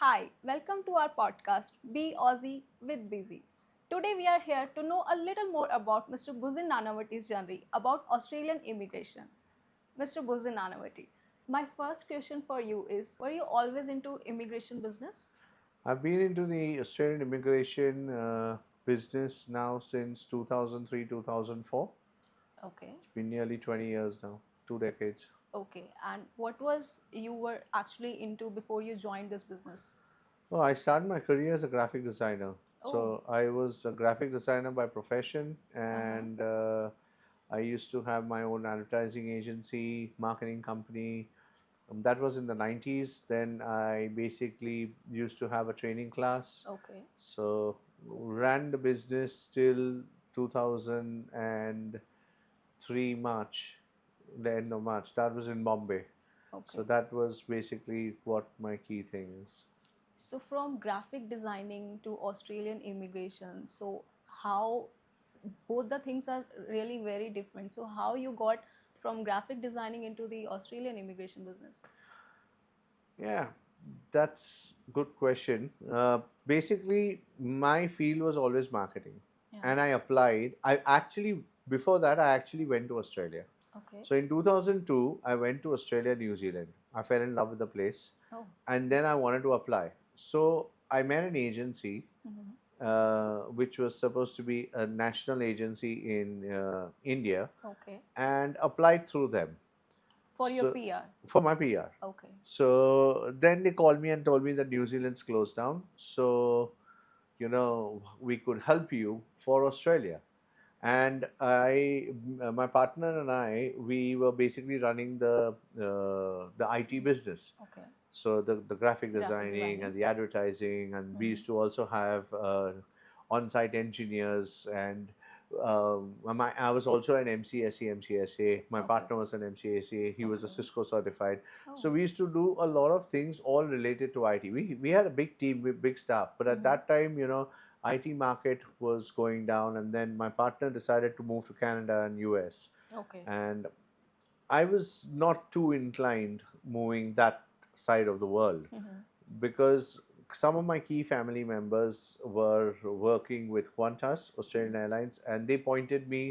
Hi, welcome to our podcast Be Aussie with Busy. Today we are here to know a little more about Mr. Burzin Nanavatti's journey about Australian immigration. Mr. Burzin Nanavatti, my first question for you is, were you always into immigration business? I've been into the Australian immigration business now since 2003, 2004. Okay. It's been nearly 20 years now, 2 decades. Okay. And what was you were actually into before you joined this business? Well, I started my career as a graphic designer. Oh. So I was a graphic designer by profession, Uh-huh. and I used to have my own advertising agency, marketing company. That was in the 90s. Then I basically used to have a training class. Okay. So ran the business till 2003 March, the end of March. That was in Bombay. So Okay. that was basically what my key thing is. So from graphic designing to Australian immigration, so how both the things are really very different. So how you got from graphic designing into the Australian immigration business? Yeah, that's good question. Basically, my field was always marketing, Yeah. and I applied. Before that, I actually went to Australia. Okay. So in 2002, I went to Australia, New Zealand. I fell in love with the place, Oh. and then I wanted to apply. So I met an agency, Hmm. which was supposed to be a national agency in India, Okay. and applied through them. For your So PR. for my PR. Okay. So then they called me and told me that New Zealand's closed down. So, we could help you for Australia. And my partner and I, we were basically running the IT business. Okay. So the graphic Graphic designing designing. and the advertising, and we Hmm. used to also have on-site engineers, and I was also an MCSA. My Okay. partner was an MCSA. He was a Okay. Cisco certified. Oh. So we used to do a lot of things all related to IT. We had a big team with big staff, but at Hmm. that time, IT market was going down, and then my partner decided to move to Canada and US, Okay. and I was not too inclined moving that side of the world, Hmm. because some of my key family members were working with Qantas, Australian Hmm. Airlines, and they pointed me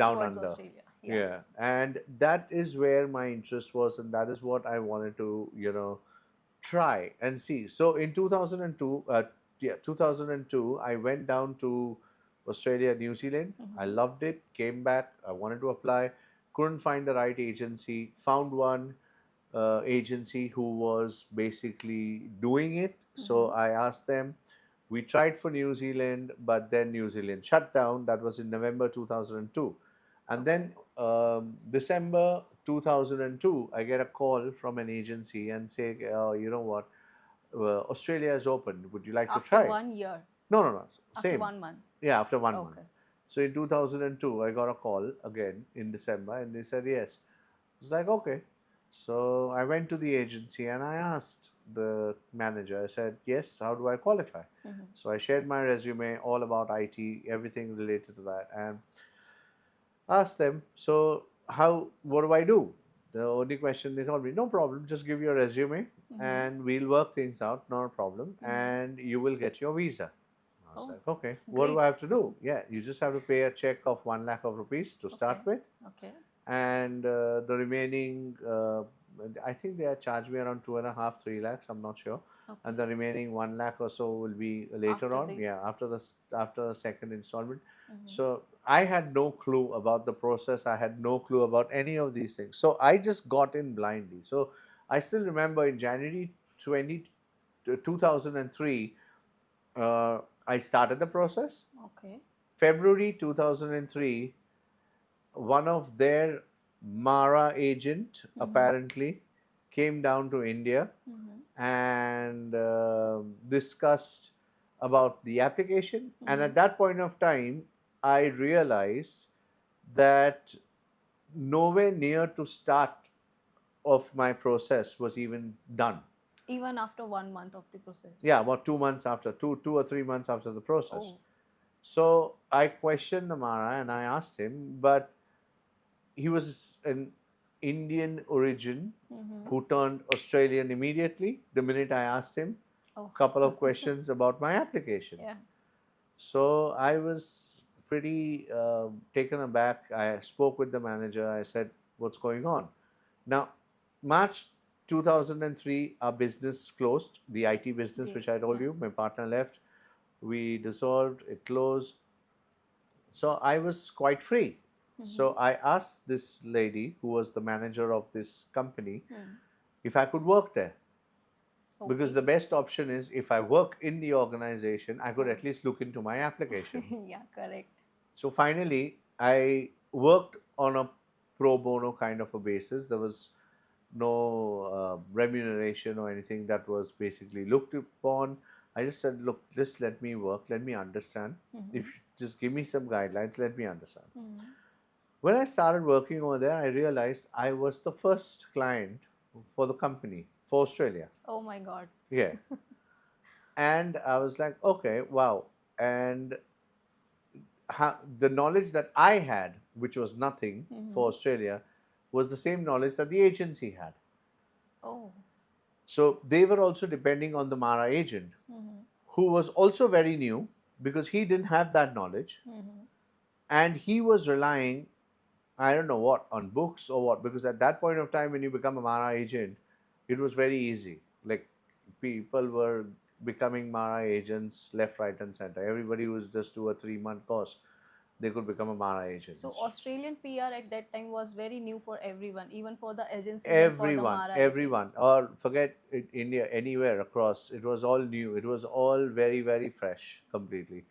down Towards under. Australia. Yeah. Yeah, and that is where my interest was, and that is what I wanted to, try and see. So in 2002, 2002, I went down to Australia, New Zealand. I Hmm. loved it. Came back. I wanted to apply. Couldn't find the right agency. Found one agency who was basically doing it. So Hmm. I asked them. We tried for New Zealand, but then New Zealand shut down. That was in November 2002. And Okay. then December 2002, I get a call from an agency and say, you know what, Australia is open. Would you like to After try? 1 year. No, no, no. After Same. 1 month. Yeah, after 1 month. Okay. So in 2002, I got a call again in December, and they said yes. It's like, okay. So I went to the agency and I asked the manager, I said, yes, how do I qualify? Hmm. So I shared my resume, all about IT, everything related to that, and asked them, so what do I do? The only question they told me, no problem, just give your resume Hmm. and we'll work things out, not a problem, Hmm. and you will get your visa. I was Oh, like, okay, what do great. I have to do? Yeah, you just have to pay a check of 1 lakh of rupees to start Okay. with, Okay. and the remaining, I think they had charged me around 2.5, 3 lakhs. I'm not sure, and Okay. the remaining 1 lakh or so will be later After on. the. Yeah, after the second installment. Hmm. So I had no clue about the process. I had no clue about any of these things. So I just got in blindly. So I still remember in January 2003, I started the process. Okay. February 2003, one of their Mara agent Hmm. apparently came down to India Hmm. and discussed about the application. And Hmm. at that point of time, I realized that nowhere near to start of my process was even done. Even after 1 month of the process. Yeah, about 2 months after, two or 3 months after the process. Oh. So I questioned Amara and I asked him, but he was an Indian origin Hmm. who turned Australian immediately the minute I asked him. Oh. couple of questions about my application. Yeah. So I was pretty taken aback. I spoke with the manager. I said, "What's going on?" Now, March 2003, our business closed. The IT business, which I told Yeah. you, my partner left. We dissolved. It closed. So I was quite free. So Mm-hmm. I asked this lady, who was the manager of this company, Hmm. if I could work there. Because Okay. the best option is if I work in the organization, I could Yeah. at least look into my application. Yeah, correct. So finally, I worked on a pro bono kind of a basis. There was no remuneration or anything that was basically looked upon. I just said, look, just let me work, let me understand. If Mm-hmm. you just give me some guidelines, let me understand. Mm-hmm. When I started working over there, I realized I was the first client for the company for Australia. Oh my God. Yeah. And I was like, okay, wow. And the knowledge that I had, which was nothing for Mm-hmm. Australia, was the same knowledge that the agency had. Oh. So they were also depending on the Mara agent, Mm-hmm. who was also very new because he didn't have that knowledge. Mm-hmm. And he was relying, I don't know what, on books or what, because at that point of time, when you become a Mara agent, it was very easy. Like people were becoming Mara agents left, right, and center. Everybody was just do a 3 month course, they could become a Mara agent. So Australian PR at that time was very new for everyone, even for the agencies and for the Everyone, Mara everyone, agents. or forget it, India, anywhere across, it was all new. It was all very, very fresh, completely.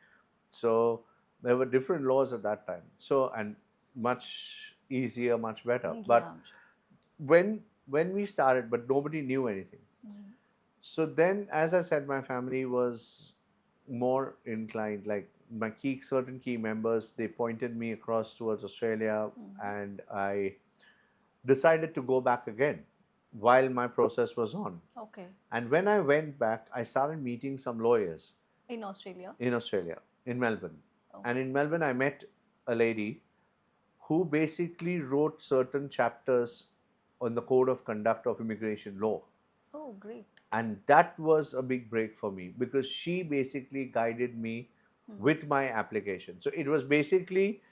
So there were different laws at that time. So and much easier, much better. Yeah, But I'm sure. when we started, but nobody knew anything. Mhm. So then, as I said, my family was more inclined. Like my certain key members, they pointed me across towards Australia, Mhm. and I decided to go back again while my process was on. Okay. And when I went back, I started meeting some lawyers In Australia. in Australia, in Melbourne. Oh. And in Melbourne, I met a lady who basically wrote certain chapters on the code of conduct of immigration law. Oh, great. And that was a big break for me because she basically guided me Hmm. with my application. So it was basically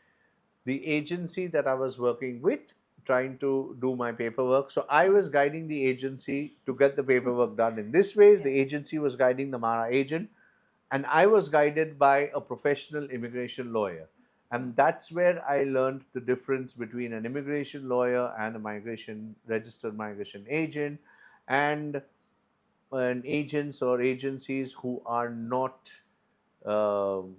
the agency that I was working with trying to do my paperwork. So I was guiding the agency to get the paperwork done in this ways. Yeah. The agency was guiding the Mara agent, and I was guided by a professional immigration lawyer. And Mhm. that's where I learned the difference between an immigration lawyer and a registered migration agent, and an agents or agencies who are not um,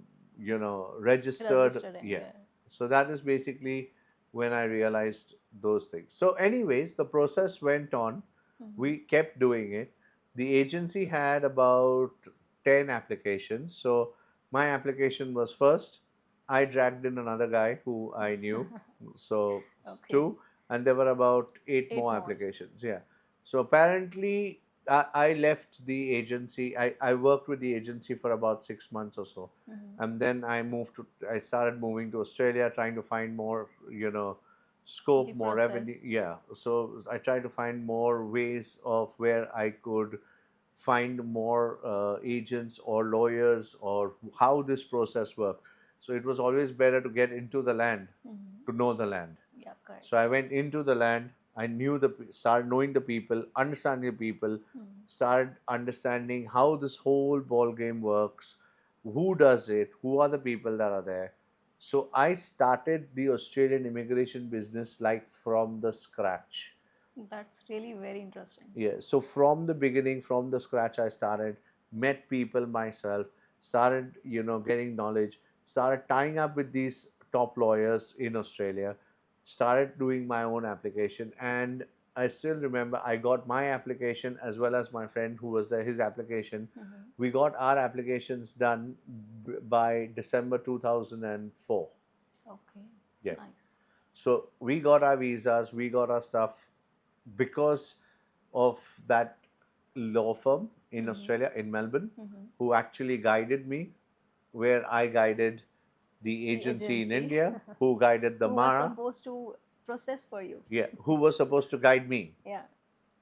registered. Registered Yeah. anywhere. So that is basically when I realized those things. So anyways, the process went on. Mhm. We kept doing it. The agency had about 10 applications. So my application was first. I dragged in another guy who I knew. So Okay. two, and there were about eight Eight more more. applications. Yeah. So apparently I left the agency. I worked with the agency for about 6 months or so. Mhm. And then I started moving to Australia, trying to find more, The scope, more revenue. process. Yeah. So I tried to find more ways of where I could find more agents or lawyers or how this process worked. So it was always better to get into the land Mhm. to know the land. Yeah, correct. So I went into the land. I started knowing the people, understanding the people, Mhm. started understanding how this whole ball game works, who does it, who are the people that are there. So I started the Australian immigration business like from the scratch. That's really very interesting. Yeah. So from the beginning, from the scratch, I started, met people myself, started, getting knowledge, started tying up with these top lawyers in Australia, started doing my own application. And I still remember I got my application as well as my friend who was there, his application. Mhm. We got our applications done by December 2004. Okay. Yeah. Nice. So we got our visas, we got our stuff because of that law firm in Mhm. Australia, in Melbourne, Mhm. who actually guided me, where I guided the The agency in agency India, who guided the who was Mara, supposed to process for you. yeah, who was supposed to guide me. Yeah.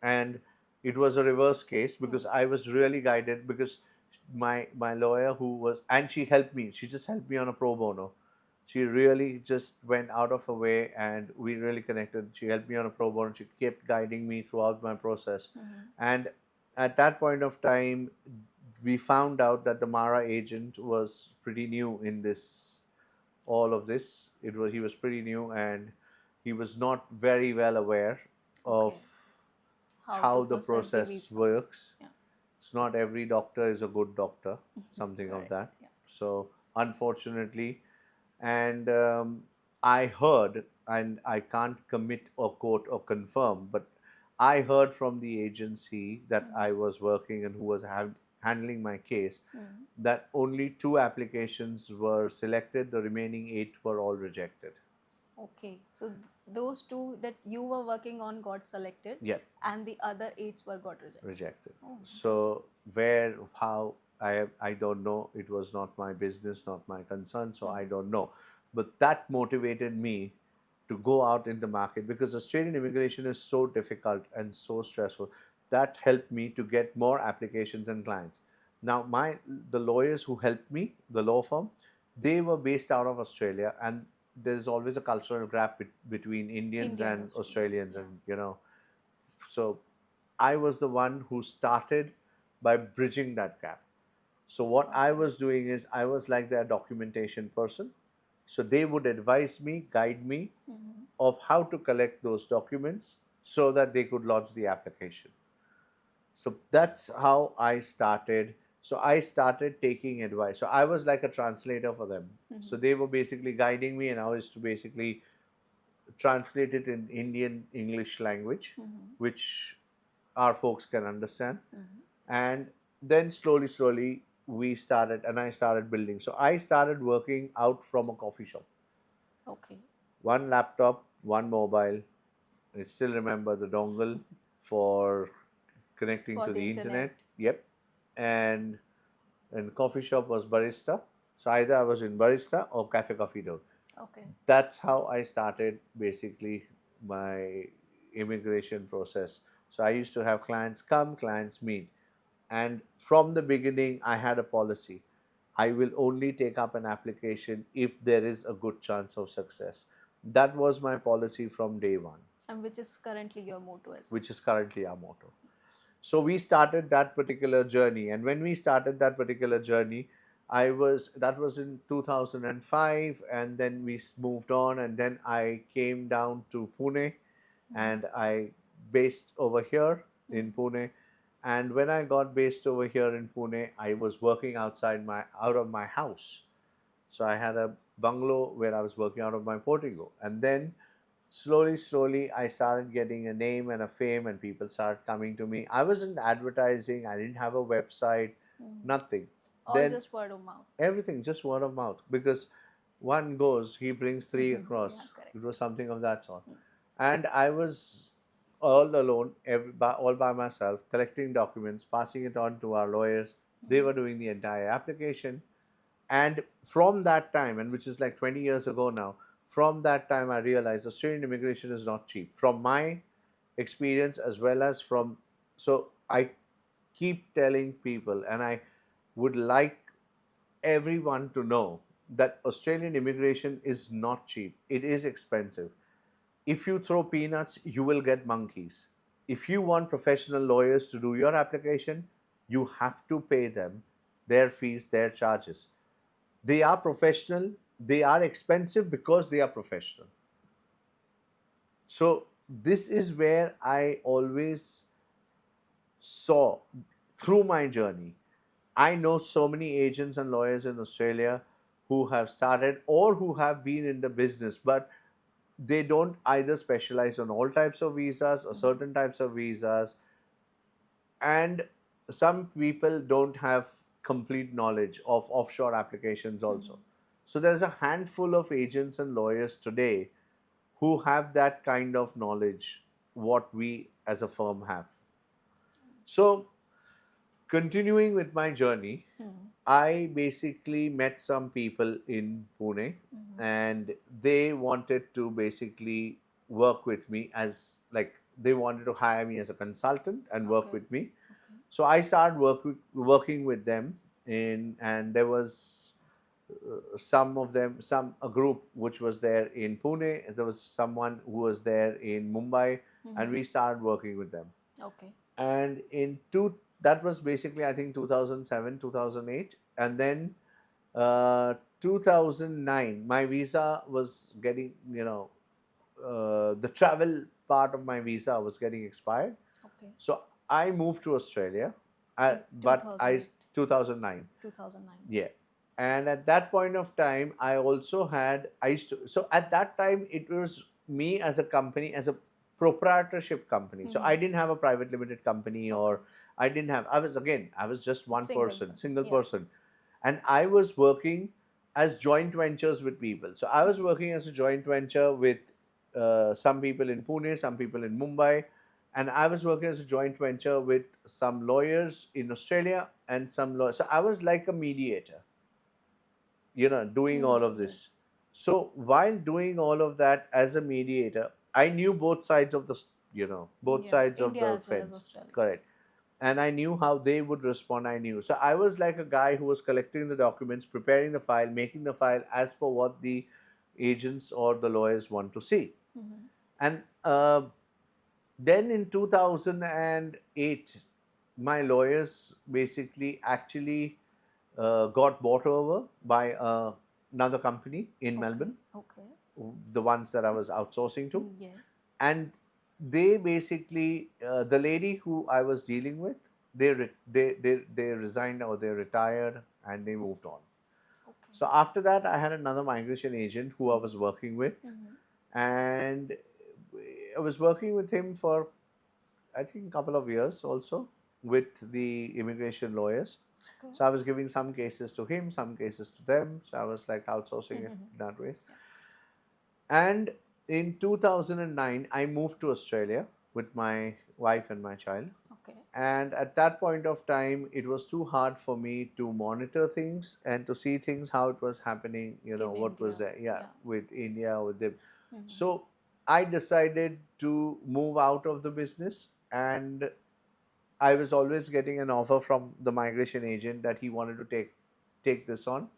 And it was a reverse case because I was really guided because my lawyer who was, and she helped me. She just helped me on a pro bono. She really just went out of her way and we really connected. She helped me on a pro bono. She kept guiding me throughout my process. And at that point of time, we found out that the Mara agent was pretty new in this, all of this. He was pretty new and he was not very well aware of Okay. How to how the process the process visa. works. Yeah. It's not every doctor is a good doctor, something of Correct. that. Yeah. So unfortunately, and I heard, and I can't commit or quote or confirm, but I heard from the agency that I was working and who was handling my case that only 2 applications were selected, the remaining 8 were all rejected. Okay. So those two that you were working on got selected, Yeah, and the other 8 were got rejected. rejected. Oh, interesting. So where, how, I don't know. It was not my business, not my concern. So I don't know. But that motivated me to go out in the market because Australian immigration is so difficult and so stressful. That helped me to get more applications and clients. Now the lawyers who helped me, the law firm, they were based out of Australia, and there is always a cultural gap between Indians Indian and Australian. Australians, Yeah. and so I was the one who started by bridging that gap. So what I Okay. was doing is I was like their documentation person. So they would advise me, guide me of how to collect those documents so that they could lodge the application. So that's how I started. So I started taking advice. So I was like a translator for them. So they were basically guiding me, and I was to basically translate it in Indian English language, which our folks can understand. And then slowly, we started, and I started building. So I started working out from a coffee shop. Okay. One laptop, one mobile. I still remember the dongle for connecting For to the the internet. internet. Yep. And coffee shop was barista. So either I was in barista or cafe coffee dough. Okay. That's how I started basically my immigration process. So I used to have clients come, clients meet. And from the beginning, I had a policy. I will only take up an application if there is a good chance of success. That was my policy from day one, And which is currently your motto as well. which is currently our motto. So we started that particular journey. And when we started that particular journey, that was in 2005. And then we moved on. And then I came down to Pune and I based over here in Pune. And when I got based over here in Pune, I was working out of my house. So I had a bungalow where I was working out of my portico. And then slowly, I started getting a name and a fame, and people started coming to me. I wasn't advertising, I didn't have a website, nothing. All Then just word of mouth. everything, just word of mouth, because one goes, he brings three Yeah, across. correct. It was something of that sort. And I was all alone, all by myself, collecting documents, passing it on to our lawyers. They were doing the entire application. And from that time, and which is like 20 years ago now, from that time, I realized Australian immigration is not cheap. From my experience, as well as so I keep telling people, and I would like everyone to know that Australian immigration is not cheap. It is expensive. If you throw peanuts, you will get monkeys. If you want professional lawyers to do your application, you have to pay them their fees, their charges. They are professional, they are expensive because they are professional. So, this is where I always saw through my journey. I know so many agents and lawyers in Australia who have started or who have been in the business, but they don't either specialize on all types of visas or certain types of visas. And some people don't have complete knowledge of offshore applications also. So there's a handful of agents and lawyers today who have that kind of knowledge, what we as a firm have. So continuing with my journey, I basically met some people in Pune, and they wanted to basically work with me as like they wanted to hire me as a consultant and work Okay. with me. Okay. So I started working with them and there was some of them, a group which was there in Pune. There was someone who was there in Mumbai, and we started working with them. Okay. And that was basically I think 2007, 2008, and then 2009, my visa was getting, the travel part of my visa was getting expired. Okay. So I moved to Australia, In but 2008. 2009. 2009. Yeah. And at that point of time, I used to, so at that time, it was me as a company, as a proprietorship company. So I didn't have a private limited company or I was just one Single person, person. single Yeah. person. And I was working as joint ventures with people. So I was working as a joint venture with some people in Pune, some people in Mumbai, and I was working as a joint venture with some lawyers in Australia and some lawyers. So I was like a mediator, doing all of Yes. this. So while doing all of that as a mediator, I knew both sides of both Yeah. sides of India the as well as fence. Australia. Correct. And I knew how they would respond. I knew. So I was like a guy who was collecting the documents, preparing the file, making the file as per what the agents or the lawyers want to see. And then in 2008, my lawyers basically actually got bought over by another company in Melbourne, Okay. the ones that I was outsourcing to. Yes. And they basically, the lady who I was dealing with, they resigned or they retired and they moved on. Okay. So after that, I had another migration agent who I was working with, and I was working with him for I think a couple of years also with the immigration lawyers. Okay. So I was giving some cases to him, some cases to them. So I was like outsourcing it that way. Yeah. And in 2009, I moved to Australia with my wife and my child. Okay. And at that point of time, it was too hard for me to monitor things and to see things how it was happening. In What was India. there? Yeah, Yeah. with India, with them. So I decided to move out of the business, and I was always getting an offer from the migration agent that he wanted to take this on.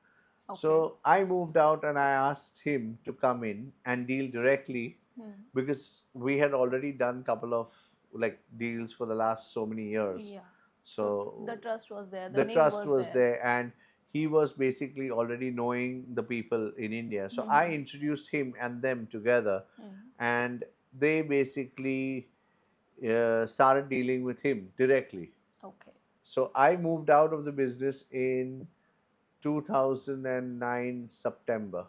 Okay. So I moved out and I asked him to come in and deal directly because we had already done couple of like deals for the last so many years. Yeah. So the trust was there. The the name trust was was there. there, and he was basically already knowing the people in India. So I introduced him and them together, and they basically started dealing with him directly. Okay. So I moved out of the business in 2009 September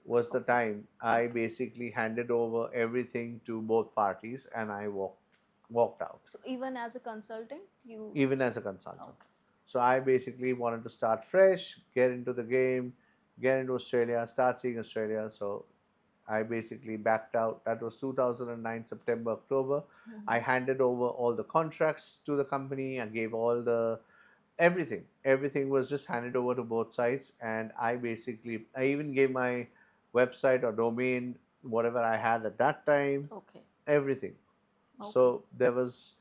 was the time I basically handed over everything to both parties and I walked out. So even as a consultant, you Even as a consultant. Okay. So I basically wanted to start fresh, get into the game, get into Australia, start seeing Australia. So I basically backed out. That was 2009 September, October. I handed over all the contracts to the company. I gave all the everything. Everything was just handed over to both sides, and I even gave my website or domain, whatever I had at that time, Okay. everything. So there was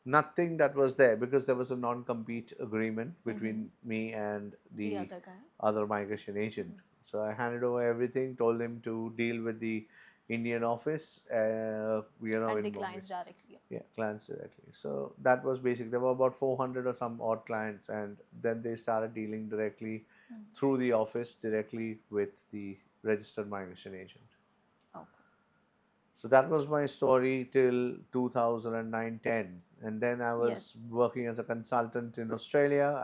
nothing that was there because there was a non-compete agreement between me and The the other guy. other migration agent. So I handed over everything, told him to deal with the Indian office, And the in Bombay. clients directly. Yeah, clients directly. So that was basic. There were about 400 or some odd clients, and then they started dealing directly through the office, directly with the registered migration agent. Okay. So that was my story till 2009-10. And then I was working as a consultant in Australia,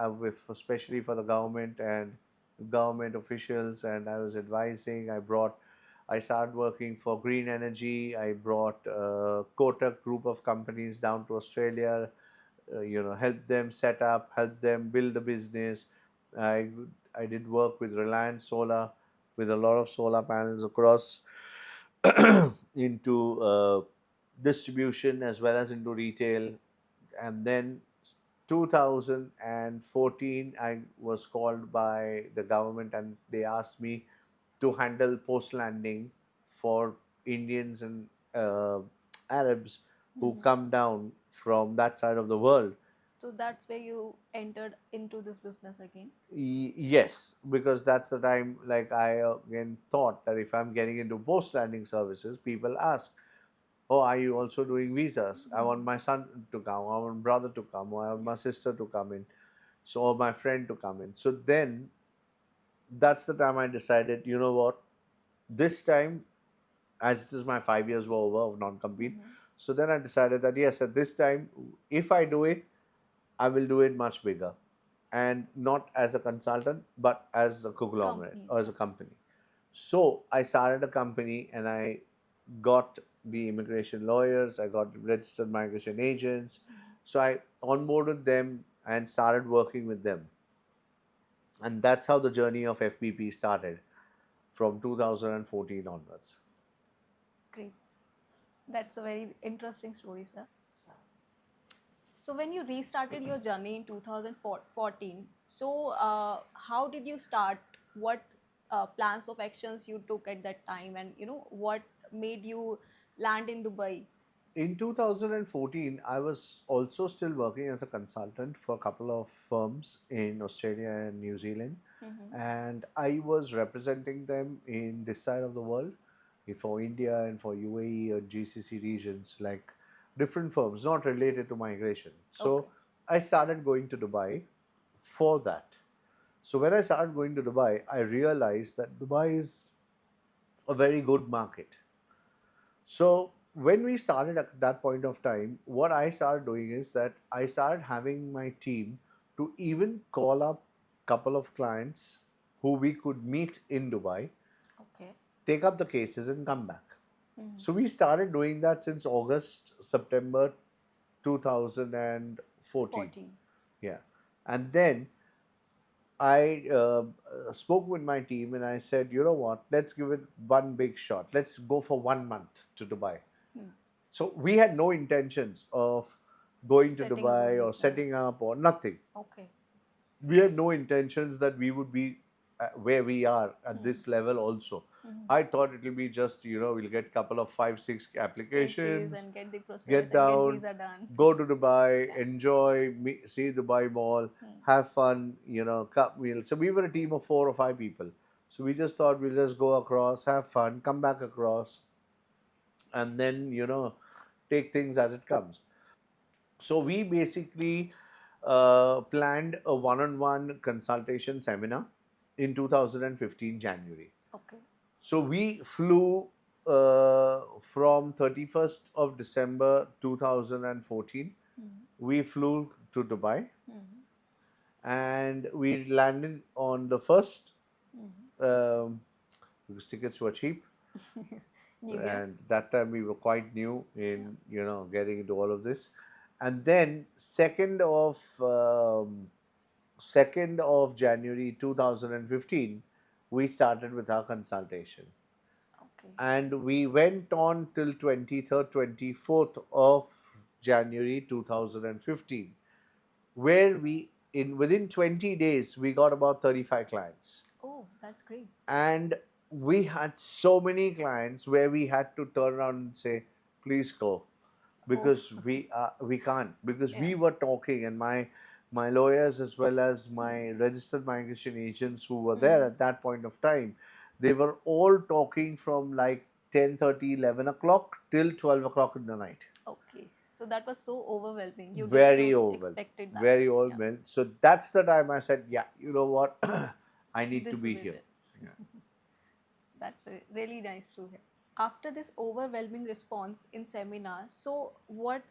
especially for the government and government officials, and I was advising. I started working for green energy. I brought a Kotak group of companies down to Australia, help them set up, help them build a business. I, I did work with Reliance Solar, with a lot of solar panels across into distribution as well as into retail. And then 2014, I was called by the government and they asked me to handle post landing for Indians and Arabs who Mhm. come down from that side of the world. So that's where you entered into this business again. Yes, because that's the time, like I again thought that if I'm getting into post landing services, people ask, oh, are you also doing visas? I want Mhm. my son to come, I want my brother to come, or I want Yeah. my sister to come in, so or my friend to come in. So then that's the time I decided, you know what, this time, as it is my 5 years were over of non-compete, Mhm. so then I decided that yes, at this time, if I do it, I will do it much bigger, and not as a consultant, but as a conglomerate Company. or as Yeah. a company. So I started a company and I got the immigration lawyers, I got registered migration agents. Mhm. So I onboarded them and started working with them. And that's how the journey of FPP started from 2014 onwards. Great. That's a very interesting story, sir. So when you restarted your journey in 2014, so how did you start? What plans of actions you took at that time, and what made you land in Dubai? In 2014, I was also still working as a consultant for a couple of firms in Australia and New Zealand. Mm-hmm. And I was representing them in this side of the world, for India and for UAE or GCC regions, like different firms, not related to migration. So Okay. I started going to Dubai for that. So when I started going to Dubai, I realized that Dubai is a very good market. So when we started at that point of time, what I started doing is that I started having my team to even call up couple of clients who we could meet in Dubai, Okay. take up the cases and come back. Mm-hmm. So we started doing that since August, September 2014. 14. Yeah. And then I spoke with my team and I said, you know what, let's give it one big shot. Let's go for 1 month to Dubai. Hmm. So we had no intentions of going to Setting up a Dubai or business. setting up or nothing. Okay. We had no intentions that we would be where we are at Hmm. this level also. Hmm. I thought it will be just, we'll get couple of 5, 6 Cases applications, and get the process get and get down, visa done. go to Dubai, Yeah. enjoy, see Dubai Mall, Hmm. have fun, cup meal. So we were a team of 4 or 5 people. So we just thought we'll just go across, have fun, come back across, and then, take things as it comes. So we basically planned a one-on-one consultation seminar in 2015 January. Okay. So we flew from 31st of December 2014. Hmm. We flew to Dubai Hmm. and we landed on the first, Hmm. um, because tickets were cheap, New Year. and that time we were quite new Yeah. in getting into all of this. And then 2nd of January 2015, we started with our consultation, Okay. and we went on till 23rd, 24th of January 2015, where we in within 20 days we got about 35 clients. Oh, that's great. And we had so many clients where we had to turn around and say, please go, Oh, because we can't, because yeah. we were talking, and my lawyers as well as my registered migration agents who were there Mm-hmm. at that point of time, they were all talking from like 10:30, 11 o'clock till 12 o'clock in the night. Okay. So that was so overwhelming. You didn't Very overwhelmed, expected that. very Yeah. overwhelmed. So that's the time I said, yeah, you know what, I need to This be is it. here. Yeah. That's really nice to hear. After this overwhelming response in seminars, so what,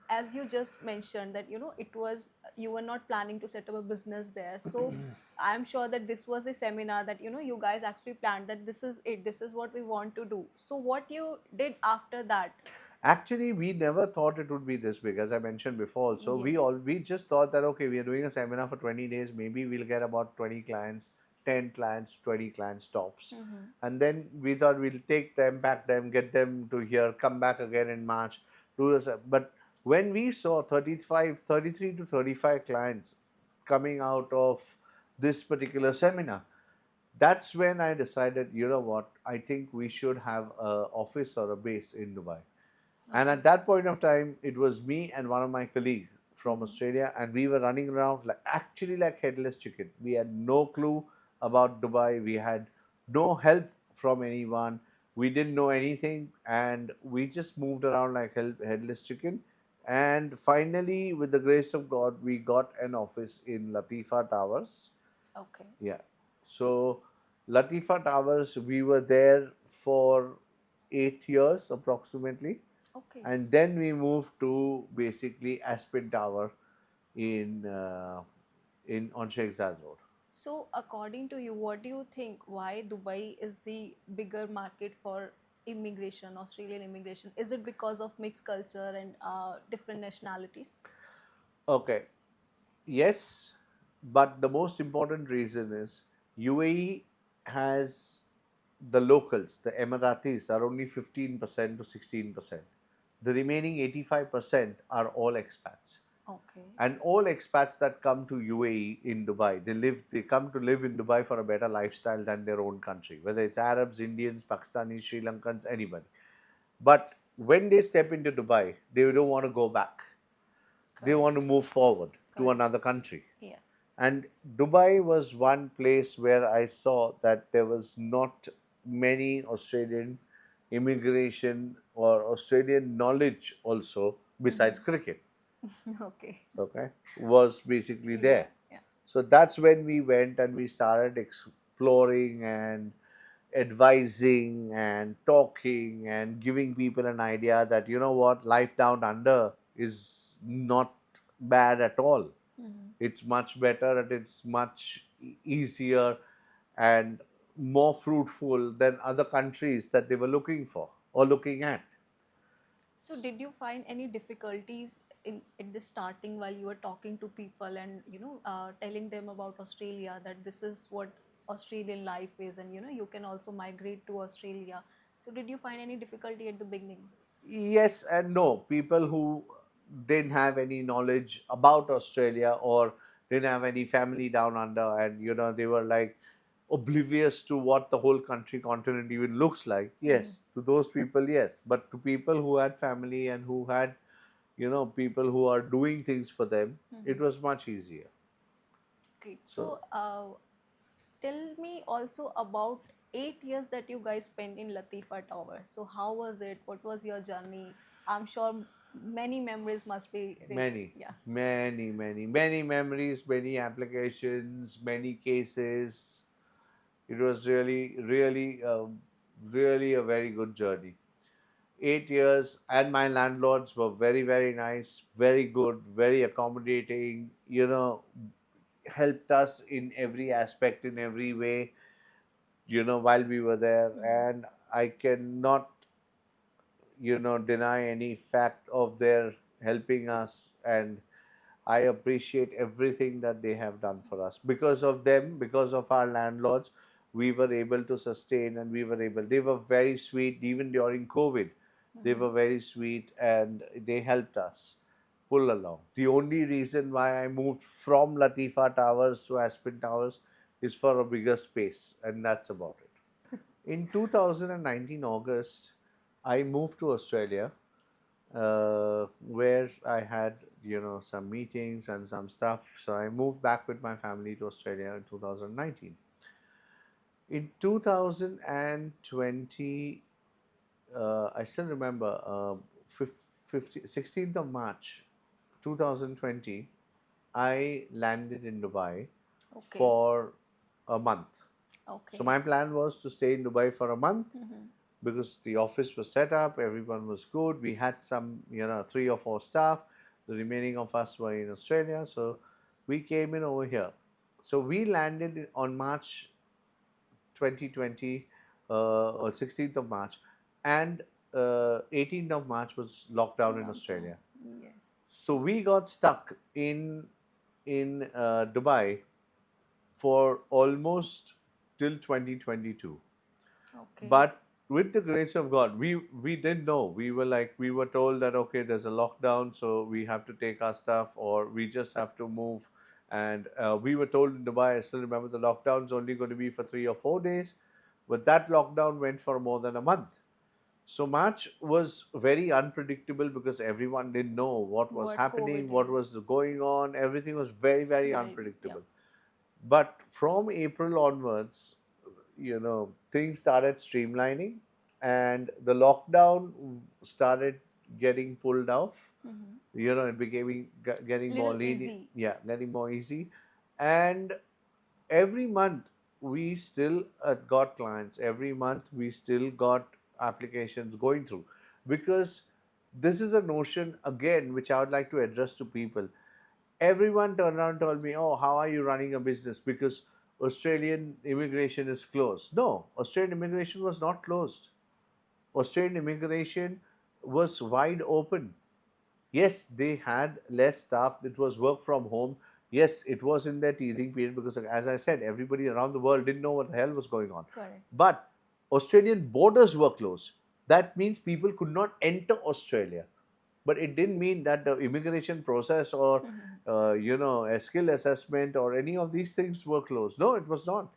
as you just mentioned that it was, you were not planning to set up a business there. So I'm sure that this was a seminar that you guys actually planned that this is it, this is what we want to do. So what you did after that? Actually, we never thought it would be this big, as I mentioned before. Also, we Yes. all we just thought that okay, we are doing a seminar for 20 days. Maybe we'll get about 20 clients, 10 clients, 20 clients tops, Mm-hmm. and then we thought we'll take them, pack them, get them to here, come back again in March, do this. But when we saw 35, 33 to 35 clients coming out of this particular seminar, that's when I decided, you know what, I think we should have a office or a base in Dubai. And Okay. at that point of time, it was me and one of my colleagues from Mhm. Australia, and we were running around like actually like headless chicken. We had no clue about Dubai. We had no help from anyone. We didn't know anything, and we just moved around like headless chicken. And finally, with the grace of God, we got an office in Latifa Towers. Okay. Yeah. So Latifa Towers, we were there for 8 years approximately, Okay. and then we moved to basically Aspen Tower in on Sheikh Zayed Road. So, according to you, what do you think? Why Dubai is the bigger market for immigration, Australian immigration? Is it because of mixed culture and different nationalities? Okay, yes, but the most important reason is UAE has the locals, the Emiratis, are only 15% to 16%. The remaining 85% are all expats. Okay. And all expats that come to UAE in Dubai, they come to live in Dubai for a better lifestyle than their own country, whether it's Arabs, Indians, Pakistanis, Sri Lankans, anybody. But when they step into Dubai, they don't want to go back. They want to Correct. move forward to Correct. another country. Yes. And Dubai was one place where I saw that there was not many Australian immigration or Australian knowledge also besides Mhm. cricket. Okay. Okay, was basically Yeah. there. Yeah. So that's when we went and we started exploring and advising and talking and giving people an idea that you know what, life down under is not bad at all. Mhm. It's much better and it's much easier and more fruitful than other countries that they were looking for or looking at. So, did you find any difficulties in at the starting while you were talking to people and telling them about Australia, that this is what Australian life is, and you can also migrate to Australia. So, did you find any difficulty at the beginning? Yes and no. People who didn't have any knowledge about Australia or didn't have any family down under, and you know, they were like oblivious to what the whole country continent even looks like. Mm-hmm. Yes, to those people, yes. But to people who had family and who had, you know, people who are doing things for them, it Mm-hmm. was much easier. Great. So, So, tell me also about 8 years that you guys spent in Latifa Tower. So, how was it? What was your journey? I'm sure many memories must be. many, Yeah. many memories, many applications, many cases. It was really a very good journey. 8 years, and my landlords were very nice, very good, very accommodating. You know, helped us in every aspect, in every way. You know, while we were there, Mm-hmm. and I cannot, you know, deny any fact of their helping us, and I appreciate everything that they have done for us. Because of them, because of our landlords, we were able to sustain and we were able. They were very sweet even during COVID. They Mm-hmm. were very sweet and they helped us pull along. The only reason why I moved from Latifa Towers to Aspen Towers is for a bigger space, and that's about it. In 2019 August, I moved to Australia, where I had, you know, some meetings and some stuff. So I moved back with my family to Australia in 2019. In 2020, I still remember 16th of March 2020, I landed in Dubai Okay. for a month. So Okay. my plan was to stay in Dubai for a month Mm-hmm. because the office was set up, everyone was good. We had some, you know, 3 or 4 staff. The remaining of us were in Australia, so we came in over here. So we landed on March 2020, or 16th of March, and 18th of March was lockdown in Lockdown. Australia. Yes. So we got stuck in Dubai for almost till 2022. Okay. But with the grace of God, we didn't know. We were like, we were told that okay, there's a lockdown, so we have to take our stuff or we just have to move. And we were told in Dubai, I still remember, the lockdown's only going to be for 3 or 4 days, but that lockdown went for more than a month. So March was very unpredictable because everyone didn't know what was What happening, COVID what is. was going on. Everything was very, very Yeah. unpredictable. But from April onwards, things started streamlining and the lockdown started getting pulled off. It became getting more Little lenient. easy. Yeah, getting more easy. And every month we still got clients. Every month we still got applications going through, because this is a notion again which I would like to address to people. Everyone turned around and told me, "Oh, how are you running a business? Because Australian immigration is closed." No, Australian immigration was not closed. Australian immigration was wide open. Yes, they had less staff. It was work from home. Yes, it was in their teething period because, as I said, everybody around the world didn't know what the hell was going on. Correct. But Australian borders were closed. That means people could not enter Australia. But it didn't mean that the immigration process or, a skill assessment or any of these things were closed. No, it was not.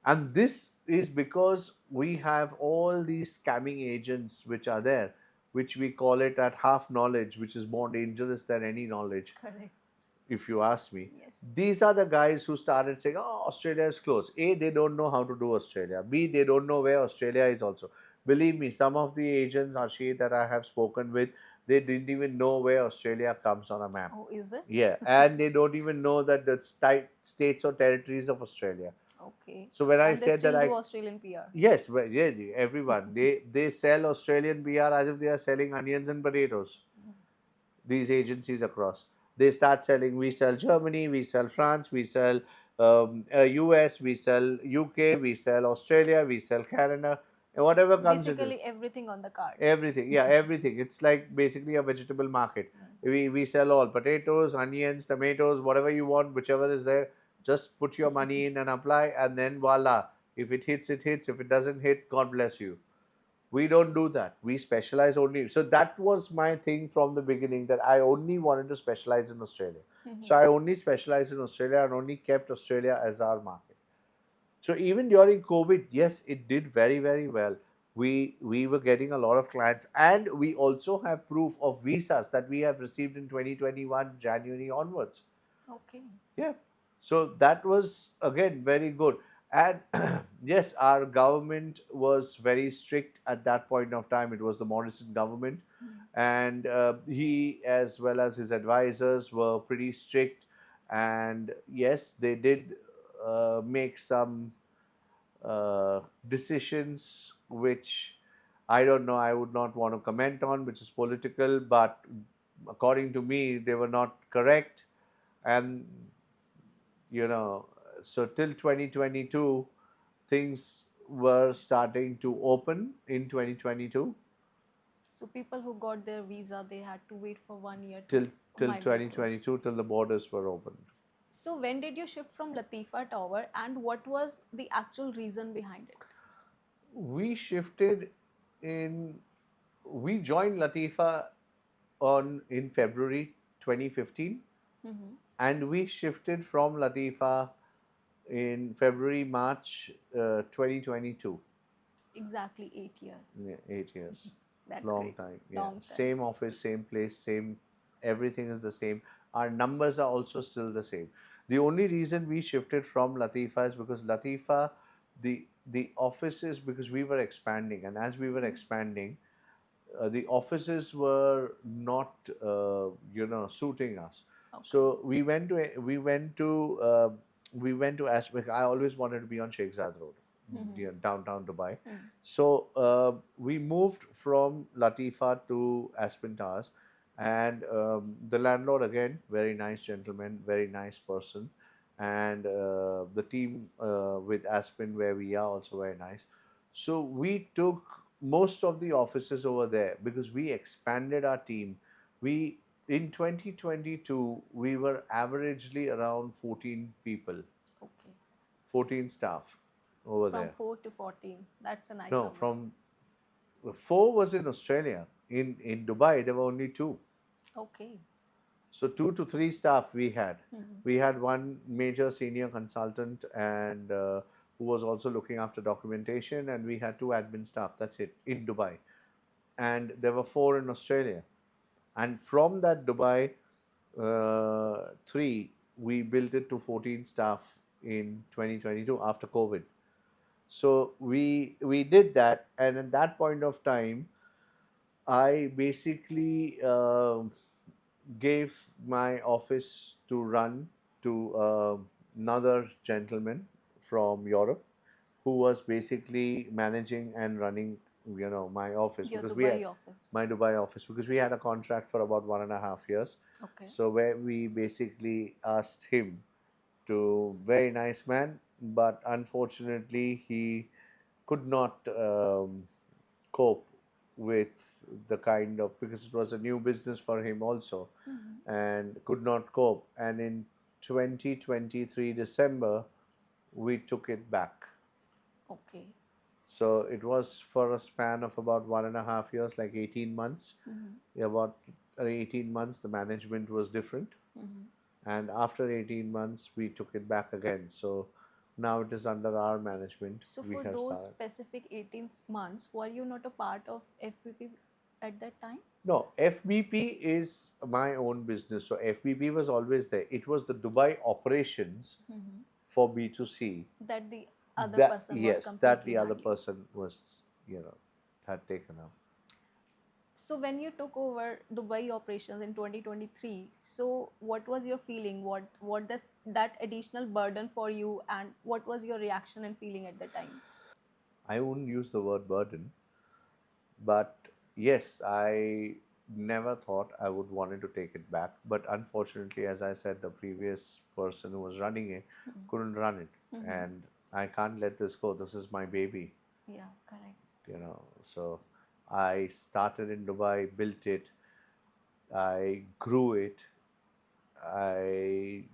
And this is because we have all these scamming agents which are there, which we call it at half knowledge, which is more dangerous than any knowledge, Correct. if you ask me. Yes. These are the guys who started saying, "Oh, Australia is closed." A, they don't know how to do Australia. B, they don't know where Australia is also. Believe me, some of the agents, Arshid, that I have spoken with, they didn't even know where Australia comes on a map. Oh, is it? Yeah, and they don't even know that the states or territories of Australia. Okay. So when I And they said that still do Australian PR. yes, well, yeah, everyone, they sell Australian BR as if they are selling onions and potatoes. These agencies across, they start selling. We sell Germany, we sell France, we sell US, we sell UK, we sell Australia, we sell Canada, and whatever comes into Basically, everything on the card. everything. Yeah, everything. It's like basically a vegetable market. We sell all potatoes, onions, tomatoes, whatever you want, whichever is there. Just put your money in and apply, and then voila. If it hits, it hits. If it doesn't hit, God bless you. We don't do that. We specialize only. So that was my thing from the beginning, that I only wanted to specialize in Australia. So I only specialized in Australia and only kept Australia as our market. So even during COVID, yes, it did very, very well. We were getting a lot of clients, and we also have proof of visas that we have received in 2021 January onwards. Okay. Yeah. So that was again very good. And yes, our government was very strict at that point of time. It was the Morrison government, and he, as well as his advisors, were pretty strict. And yes, they did make some decisions which I don't know, I would not want to comment on, which is political, but according to me, they were not correct. And you know, so till 2022, things were starting to open in 2022 So people who got their visa, they had to wait for 1 year till to migrate to Australia. 2022 till the borders were opened. So when did you shift from Latifa Tower, and what was the actual reason behind it? We shifted in, we joined Latifa on in February 2015, and we shifted from Latifa in February, March 2022. Exactly 8 years. Yeah, 8 years. That's Long great. time. Yeah. Long time. Same office, same place, same, everything is the same. Our numbers are also still the same. The only reason we shifted from Latifa is because Latifa, the offices, because we were expanding, and as we were expanding, the offices were not suiting us. Okay. So we went to Aspect. I always wanted to be on Sheikh Zayed Road, downtown Dubai. So we moved from Latifa to Aspen Towers, and the landlord, again, very nice gentleman, very nice person, and the team with Aspen where we are also very nice. So we took most of the offices over there because we expanded our team. We In 2022 we were averagely around 14 people, Okay. 14 staff over From there. 4 to 14. That's a nice No, number. from 4 was in Australia. In Dubai there were only 2. Okay. So 2 to 3 staff we had. We had one major senior consultant and who was also looking after documentation, and we had 2 admin staff. That's it in Dubai. and there were 4 in Australia. And from that Dubai 3, we built it to 14 staff in 2022 after COVID. So we did that, and at that point of time, I basically gave my office to run to another gentleman from Europe who was basically managing and running, my office, Your because we had Dubai office. my Dubai office, because we had a contract for about 1.5 years. Okay. So where we basically asked him to, very nice man, but unfortunately he could not cope with the kind of, because it was a new business for him also, Mhm. and could not cope. And in 2023 December, we took it back. Okay. So it was for a span of about 1.5 years, like 18 months. Mhm. About 18 months, the management was different. Mhm. And after 18 months, we took it back again. So now it is under our management. So We for have those started. specific 18 months, were you not a part of FPP at that time? No, FBP is my own business. So FBP was always there. It was the Dubai operations Mhm. for B2C. That the other That, person was yes, that completely the other handling. person was, had taken up. So when you took over Dubai operations in 2023, so what was your feeling? What does that additional burden for you, and what was your reaction and feeling at the time? I wouldn't use the word burden, but yes, I never thought I would wanted to take it back. But unfortunately, as I said, the previous person who was running it couldn't run it, Mm-hmm. and I can't let this go. This is my baby, Yeah, correct. So I started in Dubai, built it, I grew it, I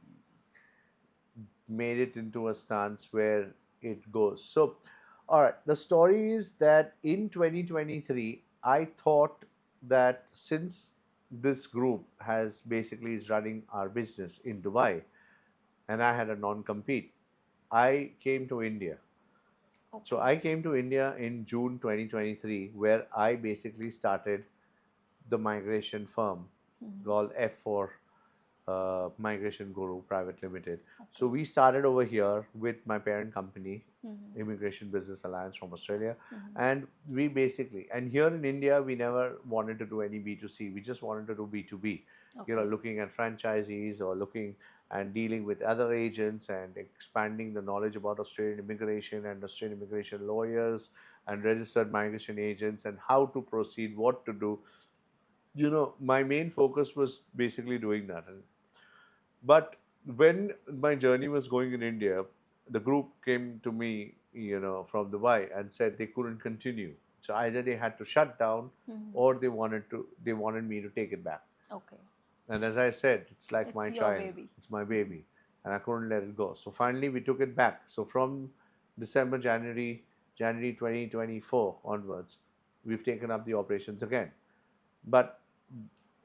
made it into a stance where it goes. So, all right, the story is that in 2023, I thought that since this group has basically is running our business in Dubai, and I had a non-compete, I came to India. So Okay. I came to India in June 2023, where I basically started the migration firm Mm-hmm. called F4 Migration Guru Private Limited. So Okay. we started over here with my parent company, Mm-hmm. Immigration Business Alliance from Australia. Mm-hmm. And we basically, and here in India, we never wanted to do any B2C. We just wanted to do B2B, Okay. looking at franchisees or looking and dealing with other agents and expanding the knowledge about Australian immigration and Australian immigration lawyers and registered migration agents and how to proceed, what to do. My main focus was basically doing that. But when my journey was going in India, the group came to me, from Dubai and said they couldn't continue. So either they had to shut down Mm-hmm. or they wanted me to take it back. Okay. And as I said, it's like It's my your child, baby. it's my baby, and I couldn't let it go. So finally we took it back. So from December, January 2024 onwards, we've taken up the operations again. But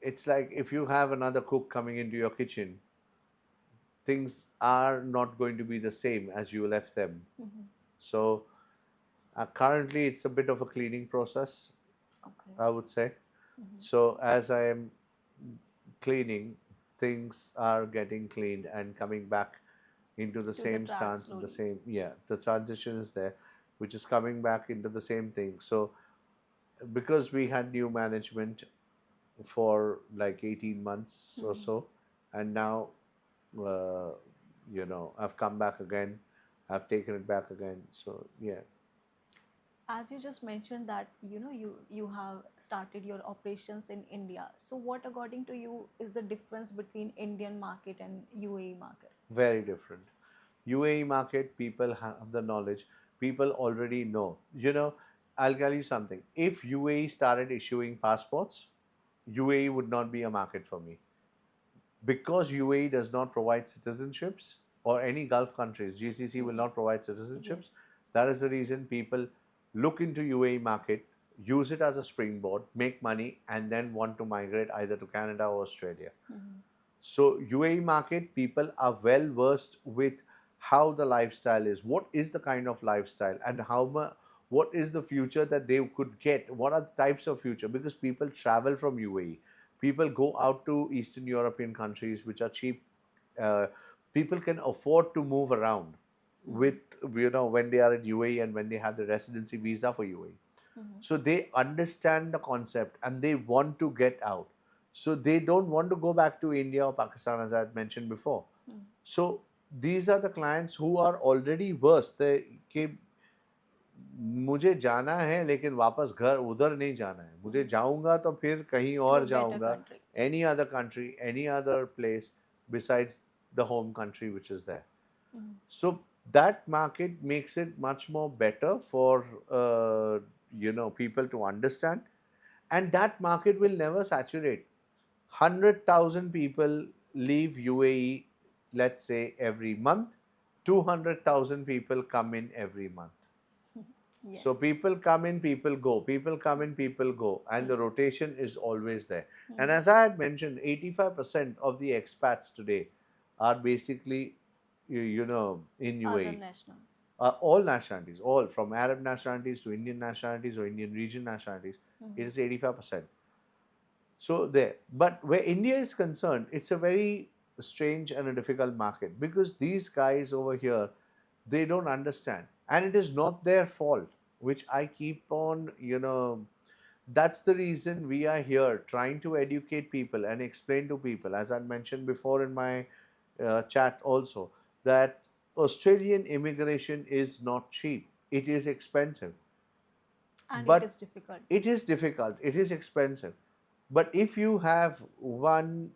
it's like if you have another cook coming into your kitchen, things are not going to be the same as you left them. Mm-hmm. So currently, it's a bit of a cleaning process, Okay. I would say. Mm-hmm. So as I am cleaning, things are getting cleaned and coming back into the To the same track stance and the slowly. same, yeah, the transition is there, which is coming back into the same thing. So because we had new management for like 18 months or Mm-hmm. so, and now uh, I've come back again, I've taken it back again. So yeah. As you just mentioned that you have started your operations in India. So what according to you is the difference between Indian market and UAE market? Very different. UAE market, people have the knowledge, people already know. I'll tell you something. If UAE started issuing passports, UAE would not be a market for me, because UAE does not provide citizenships, or any Gulf countries, GCC will Mm-hmm. not provide citizenships. Yes. That is the reason people look into UAE market, use it as a springboard, make money, and then want to migrate either to Canada or Australia. Mm-hmm. So UAE market, people are well versed with how the lifestyle is, what is the kind of lifestyle, and what is the future that they could get, what are the types of future, because people travel from UAE, people go out to Eastern European countries which are cheap. uh, People can afford to move around with, when they are in UAE and when they have the residency visa for UAE. Mhm. So they understand the concept and they want to get out. So they don't want to go back to India or Pakistan, as I had mentioned before. Mhm. So these are the clients who are already versed. They कि मुझे जाना है लेकिन वापस घर उधर नहीं जाना है, मुझे Mhm. जाऊंगा तो फिर कहीं To और a better जाऊंगा, country. any other country, any other place besides the home country which is there. Mhm. So that market makes it much more better for people to understand, and that market will never saturate. 100,000 people leave UAE, let's say every month. 200,000 people come in every month. Yes. So people come in, people go, people come in, people go, and the Mhm. rotation is always there. And Mhm. as I had mentioned, 85% of the expats today are basically, in Other UAE. nationals. All nationalities, all from Arab nationalities to Indian nationalities or Indian region nationalities, it Mhm. is 85%. So there. But where India is concerned, it's a very strange and a difficult market because these guys over here, they don't understand. And it is not their fault, which I keep on, that's the reason we are here trying to educate people and explain to people, as I mentioned before in my chat also, that Australian immigration is not cheap. It is expensive. And it is But difficult. it is difficult, it is expensive. But if you have one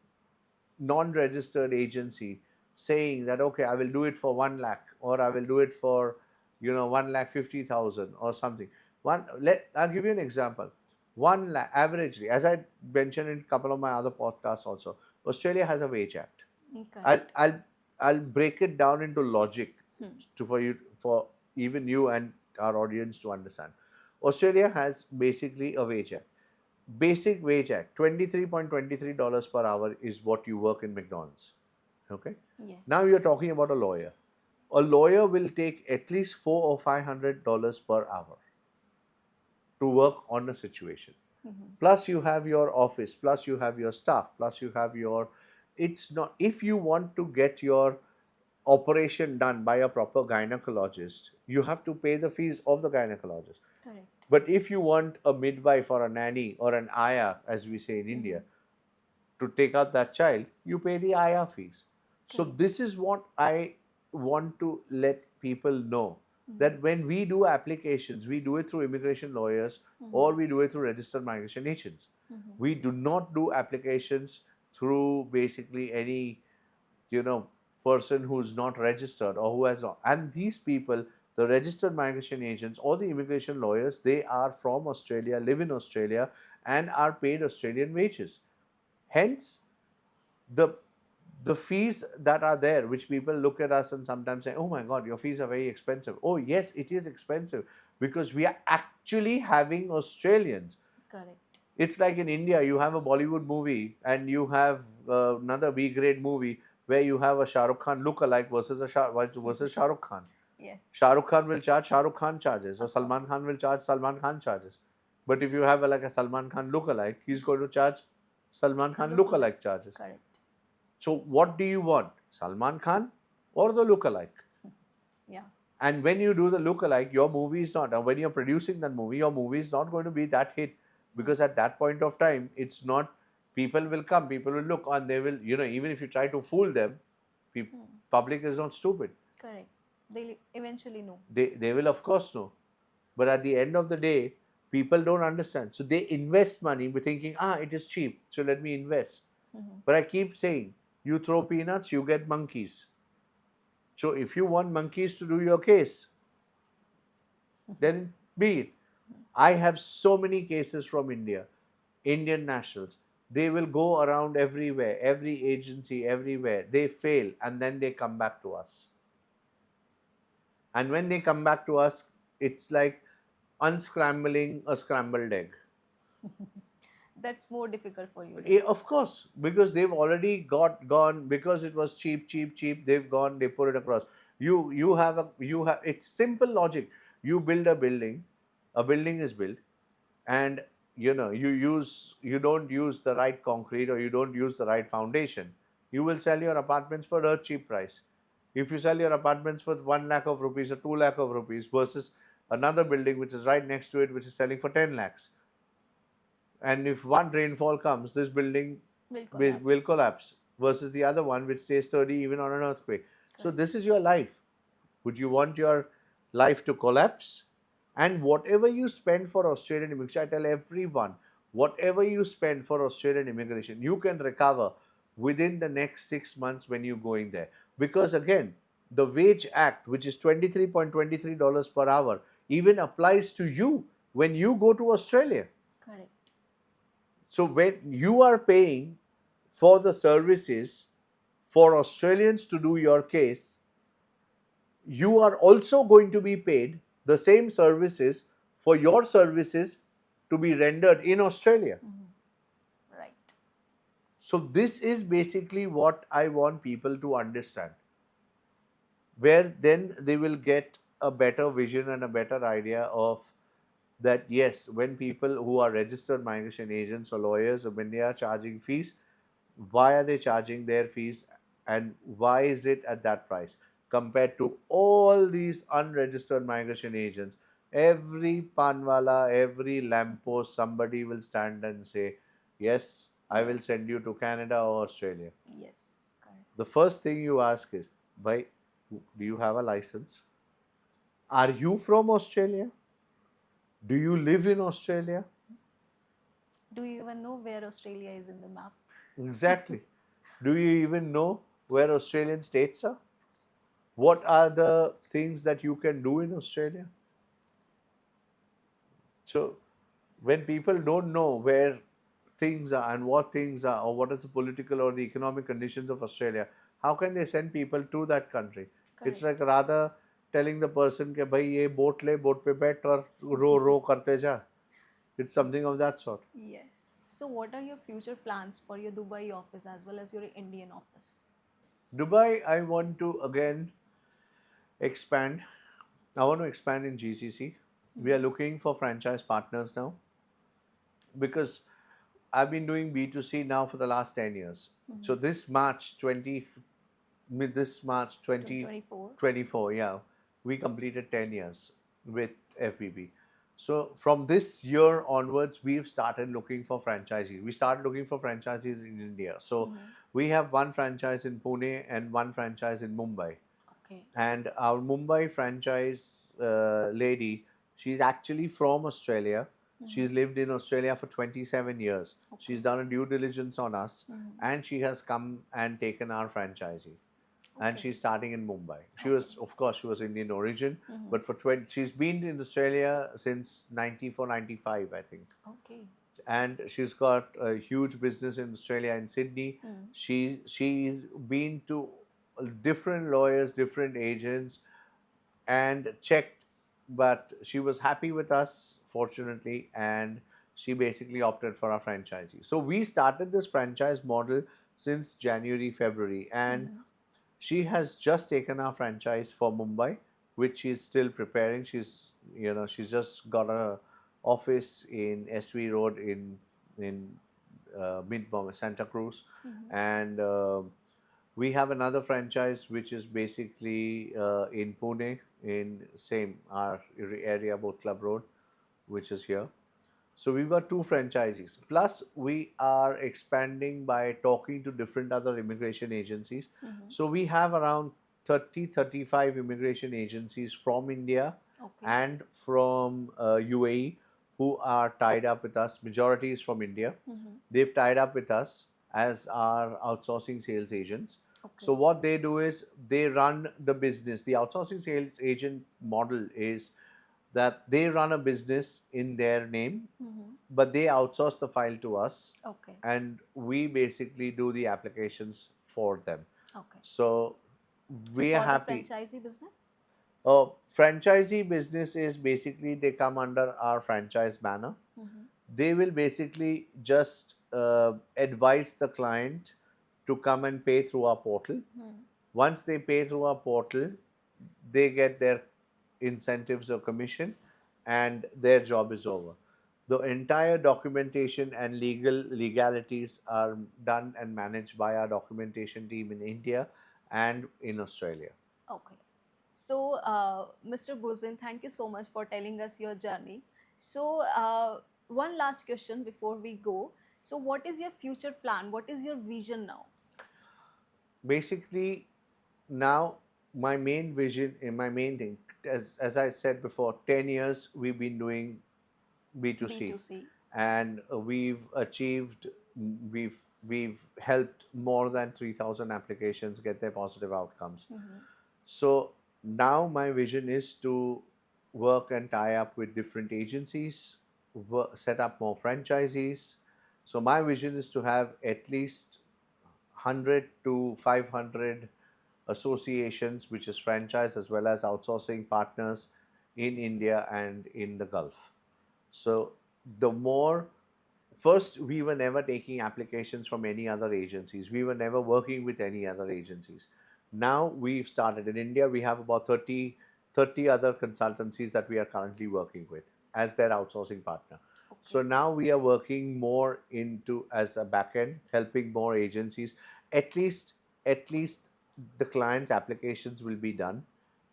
non-registered agency saying that, okay, I will do it for 1 lakh, or I will do it for 1,50,000 or something. I'll give you an example. 1 lakh averagely, as I mentioned in a couple of my other podcasts also, Australia has a wage act. I'll Correct. I'll I'll break it down into logic Hmm. for even you and our audience to understand. Australia has basically a wage act. Basic wage act, $23.23 per hour is what you work in McDonald's. Okay. Yes. Now you're talking about a lawyer. A lawyer will take at least $400 or $500 per hour to work on a situation. Mhm. Plus you have your office, plus you have your staff, plus you have your, it's not, if you want to get your operation done by a proper gynecologist, you have to pay the fees of the gynecologist. Correct. But if you want a midwife or a nanny or an ayah, as we say in India, Mhm. to take out that child, you pay the ayah fees. So Correct. this is what I want to let people know, Mhm. that when we do applications, we do it through immigration lawyers Mhm. or we do it through registered migration agents. Mhm. We do not do applications through basically any, you know, person who's not registered or who has not. And these people, the registered migration agents or the immigration lawyers, they are from Australia, live in Australia, and are paid Australian wages. Hence, the the fees that are there, which people look at us and sometimes say, oh my god, your fees are very expensive. Oh yes, it is expensive because we are actually having Australians. Correct. It's like in India, you have a Bollywood movie and you have another B grade movie where you have a Shah Rukh Khan look-alike versus versus Shah Rukh Khan. Yes. Shah Rukh Khan will charge Shah Rukh Khan charges, or Of Salman course. Khan will charge Salman Khan charges. But if you have like a Salman Khan look-alike, he's going to charge Salman Khan Look-alike. look-alike charges. Correct. So what do you want, Salman Khan or the look-alike? Yeah. And when you do the look-alike, your movie is not. And when you're producing that movie, your movie is not going to be that hit, Hmm. because at that point of time, it's not. People will come, people will look, and they will. Even if you try to fool them, Hmm. public is not stupid. Correct. They'll eventually know. They will of course know, but at the end of the day, people don't understand. So they invest money, with thinking, it is cheap, so let me invest. Mhm. But I keep saying, you throw peanuts, you get monkeys. So if you want monkeys to do your case, then be it. I have so many cases from India, Indian nationals. They will go around everywhere, every agency, everywhere. They fail and then they come back to us. And when they come back to us, it's like unscrambling a scrambled egg. That's more difficult for you then. Of course, because they've already gone, because it was cheap, cheap, cheap. They've gone, they put it across. You have. It's simple logic. You build a building, a building is built, and you don't use the right concrete, or you don't use the right foundation, you will sell your apartments for a cheap price. If you sell your apartments for 1 lakh of rupees or 2 lakh of rupees versus another building which is right next to it which is selling for 10 lakhs, and if one rainfall comes, this building Will will collapse. collapse versus the other one which stays sturdy even on an earthquake. So Correct. this is your life. Would you want your life to collapse? And whatever you spend for Australian immigration, I tell everyone, whatever you spend for Australian immigration, you can recover within the next 6 months when you're going there. Because again, the Wage Act, which is $23.23 per hour, even applies to you when you go to Australia. Correct. So when you are paying for the services for Australians to do your case, you are also going to be paid the same services for your services to be rendered in Australia. Right. So this is basically what I want people to understand, where then they will get a better vision and a better idea of that. Yes, when people who are registered migration agents or lawyers, when they are charging fees, why are they charging their fees, and why is it at that price compared to all these unregistered migration agents? Every panwala, every lamppost, somebody will stand and say, yes, I will Yes. send you to Canada or Australia. Yes. Correct. The first thing you ask is, bhai, do you have a license? Are you from Australia? Do you live in Australia? Do you even know where Australia is in the map? Exactly. Do you even know where Australian states are? What are the things that you can do in Australia? So, when people don't know where things are and what things are, or what is the political or the economic conditions of Australia, how can they send people to that country? It's Correct. like rather telling the person कि भाई ये boat ले, boat पे बैठ और रो करते जा. It's something of that sort. Yes. So, what are your future plans for your Dubai office as well as your Indian office? Dubai, I want to again expand. I want to expand in GCC. We are looking for franchise partners now, because I've been doing B2C now for the last 10 years. So this March 20, this March 2024. 2024, yeah, we completed 10 years with FBB. So from this year onwards, we've started looking for franchisees. We started looking for franchisees in India. So we have one franchise in Pune and one franchise in Mumbai. Okay. And our Mumbai franchise lady, she's actually from Australia. She's lived in Australia for 27 years. She's done a due diligence on us, and she has come and taken our franchisee. And Okay. she's starting in Mumbai. She was, of course, she was Indian origin, but for 20, she's been in Australia since 94, 95, I think. Okay. And she's got a huge business in Australia, in Sydney. She's been to different lawyers, different agents, and checked, but she was happy with us, fortunately, and she basically opted for our franchisee. So we started this franchise model since January, February, and she has just taken our franchise for Mumbai, which she's still preparing. She's just got a office in SV Road in mid Bombay, Santa Cruz, and we have another franchise which is basically in Pune, in same our area, Boat Club Road, which is here. So we've got two franchisees. Plus, we are expanding by talking to different other immigration agencies. So we have around 30, 35 immigration agencies from India and from UAE who are tied up with us. Majority is from India. They've tied up with us as our outsourcing sales agents. So what they do is they run the business. The outsourcing sales agent model is that they run a business in their name, but they outsource the file to us, Okay. and we basically do the applications for them. Okay. So we are For the happy. franchisee business? Franchisee business is basically they come under our franchise banner. They will basically just advise the client to come and pay through our portal. Once they pay through our portal, they get their incentives or commission, and their job is over. The entire documentation and legalities are done and managed by our documentation team in India and in Australia. Okay. So, Mr. Burzin, thank you so much for telling us your journey. So, one last question before we go. So, what is your future plan? What is your vision now? Basically, now my main vision and my main thing, as I said before, 10 years we've been doing B2C, B2C. and we've we've helped more than 3,000 applications get their positive outcomes. Mm-hmm. So now my vision is to work and tie up with different agencies, set up more franchisees. So my vision is to have at least 100 to 500 associations, which is franchise as well as outsourcing partners in India and in the Gulf. So the more, first, we were never taking applications from any other agencies. We were never working with any other agencies. Now we've started. In India, we have about 30 other consultancies that we are currently working with as their outsourcing partner. So Okay. now we are working more into as a backend, helping more agencies. At least, at least the client's applications will be done.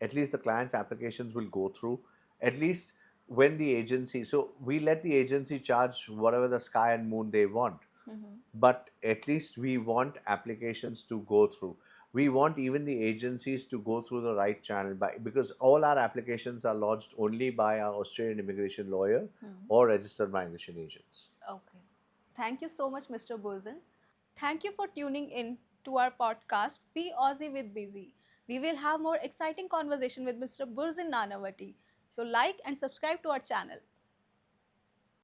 At least the client's applications will go through. At least when the agency, so we let the agency charge whatever the sky and moon they want, Mm-hmm. but at least we want applications to go through. We want even the agencies to go through the right channel, because all our applications are lodged only by our Australian immigration lawyer Hmm. or registered migration agents. Okay. Thank you so much, Mr. Burzin. Thank you for tuning in to our podcast, Be Aussie with Busy. We will have more exciting conversation with Mr. Burzin Nanavatti. So, like and subscribe to our channel.